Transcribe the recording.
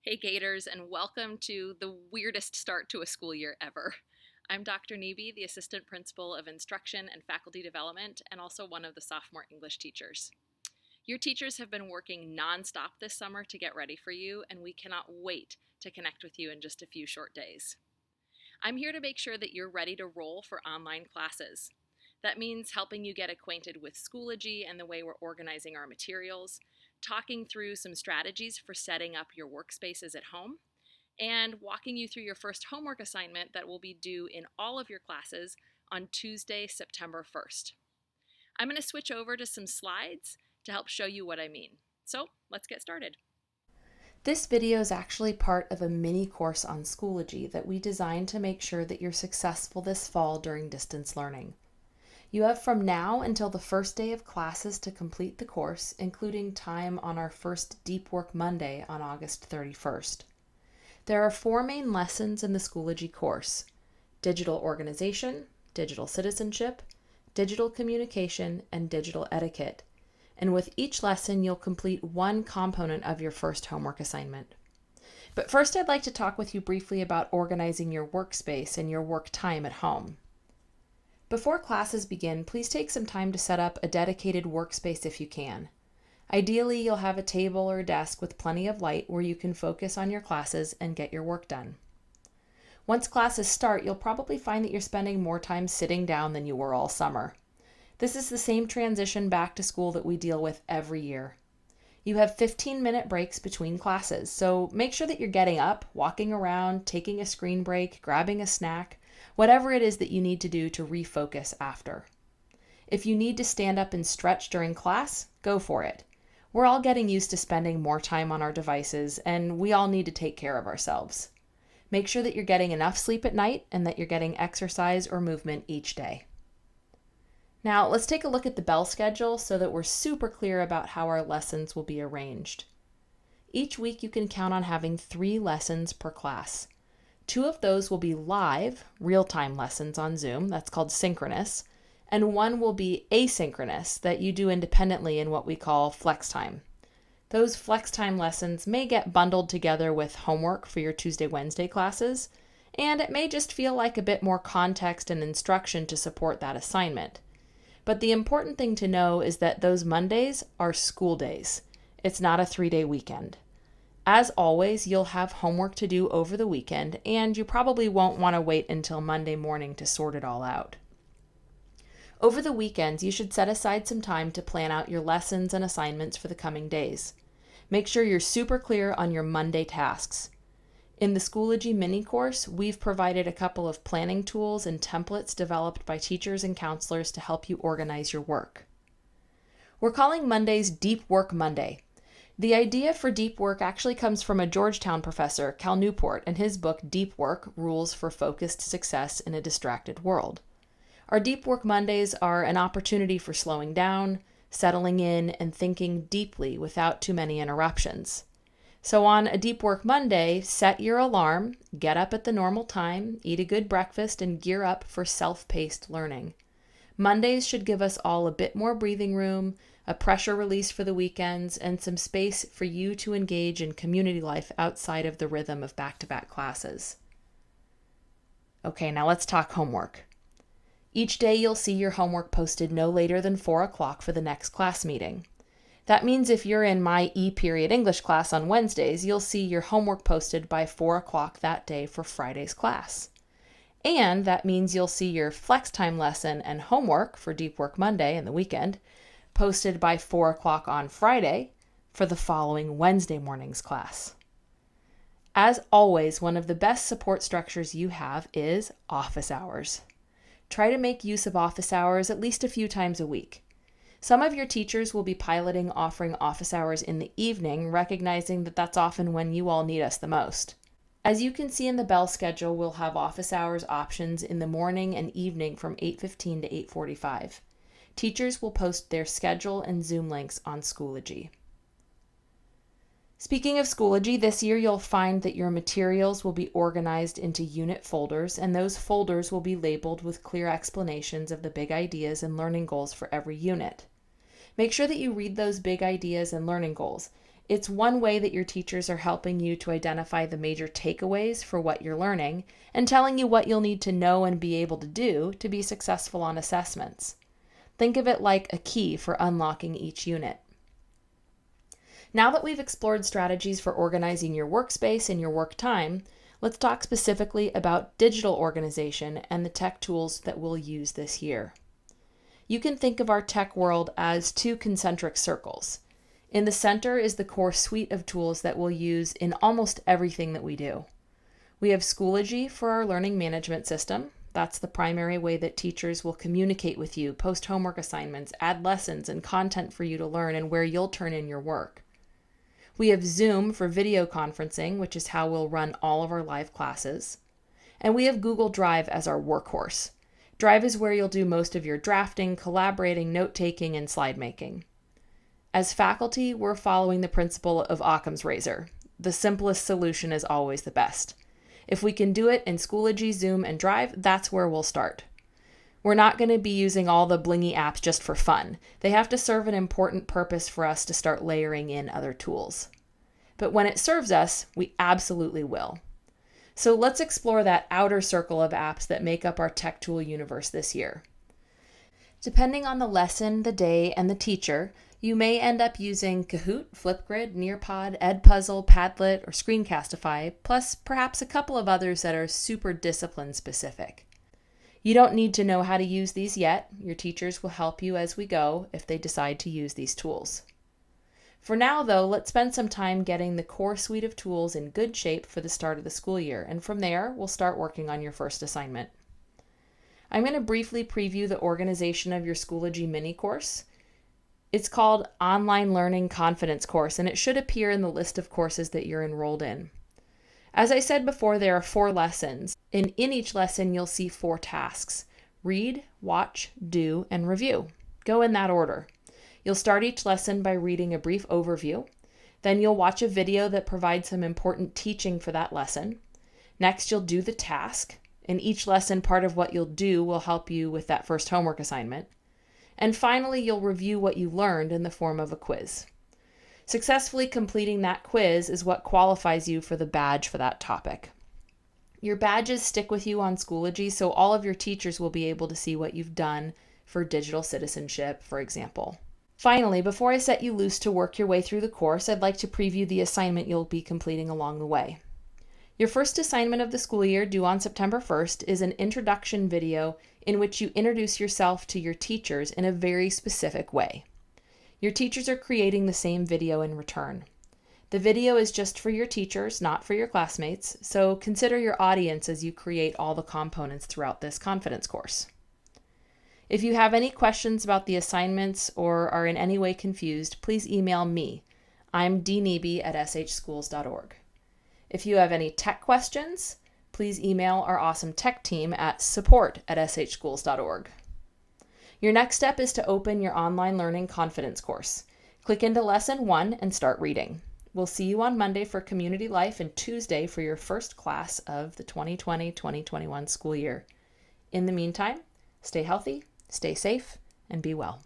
Hey Gators, and welcome to the weirdest start to a school year ever. I'm Dr. Neby, the Assistant Principal of Instruction and Faculty Development, and also one of the sophomore English teachers. Your teachers have been working nonstop this summer to get ready for you, and we cannot wait to connect with you in just a few short days. I'm here to make sure that you're ready to roll for online classes. That means helping you get acquainted with Schoology and the way we're organizing our materials, talking through some strategies for setting up your workspaces at home, and walking you through your first homework assignment that will be due in all of your classes on Tuesday, September 1st. I'm going to switch over to some slides to help show you what I mean. So let's get started. This video is actually part of a mini course on Schoology that we designed to make sure that you're successful this fall during distance learning. You have from now until the first day of classes to complete the course, including time on our first Deep Work Monday on August 31st. There are 4 main lessons in the Schoology course: digital organization, digital citizenship, digital communication, and digital etiquette. And with each lesson, you'll complete one component of your first homework assignment. But first, I'd like to talk with you briefly about organizing your workspace and your work time at home. Before classes begin, please take some time to set up a dedicated workspace if you can. Ideally, you'll have a table or desk with plenty of light where you can focus on your classes and get your work done. Once classes start, you'll probably find that you're spending more time sitting down than you were all summer. This is the same transition back to school that we deal with every year. You have 15-minute breaks between classes, so make sure that you're getting up, walking around, taking a screen break, grabbing a snack, whatever it is that you need to do to refocus after. If you need to stand up and stretch during class, go for it. We're all getting used to spending more time on our devices, and we all need to take care of ourselves. Make sure that you're getting enough sleep at night and that you're getting exercise or movement each day. Now, let's take a look at the bell schedule so that we're super clear about how our lessons will be arranged. Each week you can count on having 3 lessons per class. 2 of those will be live, real-time lessons on Zoom, that's called synchronous, and 1 will be asynchronous that you do independently in what we call flex time. Those flex time lessons may get bundled together with homework for your Tuesday, Wednesday classes, and it may just feel like a bit more context and instruction to support that assignment. But the important thing to know is that those Mondays are school days. It's not a 3-day weekend. As always, you'll have homework to do over the weekend, and you probably won't want to wait until Monday morning to sort it all out. Over the weekends, you should set aside some time to plan out your lessons and assignments for the coming days. Make sure you're super clear on your Monday tasks. In the Schoology mini course, we've provided a couple of planning tools and templates developed by teachers and counselors to help you organize your work. We're calling Mondays Deep Work Monday. The idea for deep work actually comes from a Georgetown professor, Cal Newport, and his book Deep Work: Rules for Focused Success in a Distracted World. Our Deep Work Mondays are an opportunity for slowing down, settling in, and thinking deeply without too many interruptions. So on a Deep Work Monday, set your alarm, get up at the normal time, eat a good breakfast, and gear up for self-paced learning. Mondays should give us all a bit more breathing room, a pressure release for the weekends, and some space for you to engage in community life outside of the rhythm of back-to-back classes. Okay, now let's talk homework. Each day you'll see your homework posted no later than 4 o'clock for the next class meeting. That means if you're in my E-period English class on Wednesdays, you'll see your homework posted by 4 o'clock that day for Friday's class. And that means you'll see your flex time lesson and homework for Deep Work Monday and the weekend posted by 4 o'clock on Friday for the following Wednesday morning's class. As always, one of the best support structures you have is office hours. Try to make use of office hours at least a few times a week. Some of your teachers will be piloting offering office hours in the evening, recognizing that that's often when you all need us the most. As you can see in the bell schedule, we'll have office hours options in the morning and evening from 8:15 to 8:45. Teachers will post their schedule and Zoom links on Schoology. Speaking of Schoology, this year you'll find that your materials will be organized into unit folders, and those folders will be labeled with clear explanations of the big ideas and learning goals for every unit. Make sure that you read those big ideas and learning goals. It's one way that your teachers are helping you to identify the major takeaways for what you're learning and telling you what you'll need to know and be able to do to be successful on assessments. Think of it like a key for unlocking each unit. Now that we've explored strategies for organizing your workspace and your work time, let's talk specifically about digital organization and the tech tools that we'll use this year. You can think of our tech world as two concentric circles. In the center is the core suite of tools that we'll use in almost everything that we do. We have Schoology for our learning management system. That's the primary way that teachers will communicate with you, post homework assignments, add lessons and content for you to learn, and where you'll turn in your work. We have Zoom for video conferencing, which is how we'll run all of our live classes. And we have Google Drive as our workhorse. Drive is where you'll do most of your drafting, collaborating, note-taking, and slide making. As faculty, we're following the principle of Occam's razor. The simplest solution is always the best. If we can do it in Schoology, Zoom, and Drive, that's where we'll start. We're not going to be using all the blingy apps just for fun. They have to serve an important purpose for us to start layering in other tools. But when it serves us, we absolutely will. So let's explore that outer circle of apps that make up our tech tool universe this year. Depending on the lesson, the day, and the teacher, you may end up using Kahoot, Flipgrid, Nearpod, Edpuzzle, Padlet, or Screencastify, plus perhaps a couple of others that are super discipline specific. You don't need to know how to use these yet. Your teachers will help you as we go if they decide to use these tools. For now, though, let's spend some time getting the core suite of tools in good shape for the start of the school year, and from there, we'll start working on your first assignment. I'm going to briefly preview the organization of your Schoology mini course. It's called Online Learning Confidence Course, and it should appear in the list of courses that you're enrolled in. As I said before, there are 4 lessons, and in each lesson you'll see 4 tasks: read, watch, do, and review. Go in that order. You'll start each lesson by reading a brief overview. Then you'll watch a video that provides some important teaching for that lesson. Next, you'll do the task. In each lesson, part of what you'll do will help you with that first homework assignment. And finally, you'll review what you learned in the form of a quiz. Successfully completing that quiz is what qualifies you for the badge for that topic. Your badges stick with you on Schoology, so all of your teachers will be able to see what you've done for digital citizenship, for example. Finally, before I set you loose to work your way through the course, I'd like to preview the assignment you'll be completing along the way. Your first assignment of the school year, due on September 1st, is an introduction video in which you introduce yourself to your teachers in a very specific way. Your teachers are creating the same video in return. The video is just for your teachers, not for your classmates, so consider your audience as you create all the components throughout this confidence course. If you have any questions about the assignments or are in any way confused, please email me. I'm dneby@shschools.org. If you have any tech questions, please email our awesome tech team at support@shschools.org. Your next step is to open your Online Learning Confidence course. Click into Lesson 1 and start reading. We'll see you on Monday for Community Life and Tuesday for your first class of the 2020-2021 school year. In the meantime, stay healthy, stay safe, and be well.